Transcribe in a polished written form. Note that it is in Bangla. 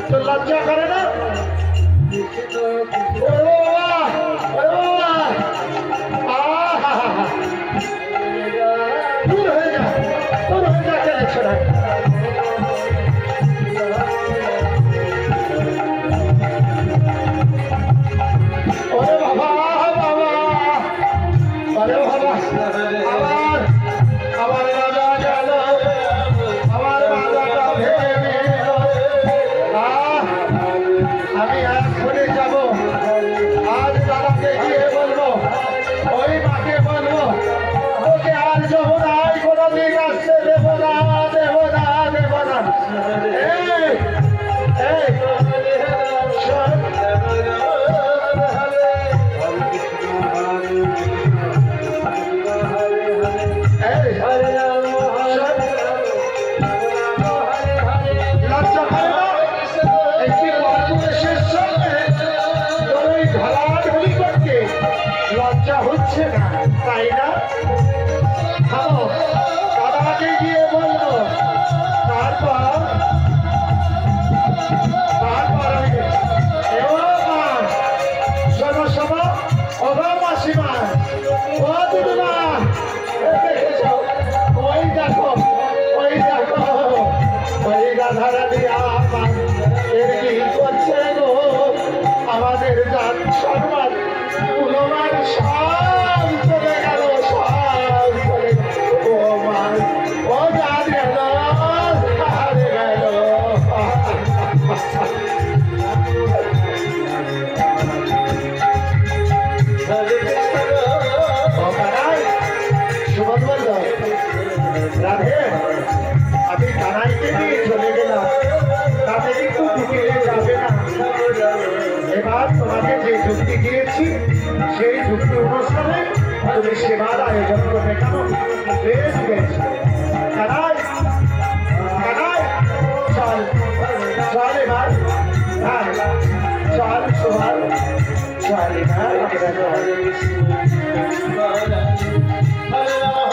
তো লজ্জা করে না? দূর হয়ে যা, দূর হয়ে যা, কেন ছোড়া? ওরে বাবা, বাবা, ওরে বাবা, আবার আবার রাজা গেল, আমার রাজাটা ভেঙে গেল। আমি এখনই যাব, আজ দাদাকে গিয়ে বলবো, ওই মাকে বলবো, ওকে আর যমুনায় কোনোদিন আসতে দেব না, দেব না, দেব না। এই শোন, লজ্জা করে না? একটি পরপুরুষের সঙ্গে ওই ঢলাঢলি করতে লজ্জা হচ্ছে না, তাই না? থামো, দাদাকে গিয়ে বলবো, তারপর আমি শোনো শোনো, ও মাসিমা, ও দিদিমা, ওই দেখো, ওই দেখো, ওই গাধারা দিয়া এর কি করছে গো? আমাদের জাত সম্মান মূল্যবান সব চলে গেল, সব চলে গেল। ও মা, ও জাত গেল, হারে গেল। সুমন বলল, রাধে, আমি কানাইকে নিয়ে চলে গেলাম, তাতে কিন্তু বিকেলে যাবে না। এবার তোমাকে যে যুক্তি দিয়েছি সেই যুক্তি অনুষ্ঠানে তুমি সেবার আয়োজন করবে। কেন? বেশ বেশ, কানাই, কানাই, চল চল এবার, হ্যাঁ চল সোহার, চল এবার আমরা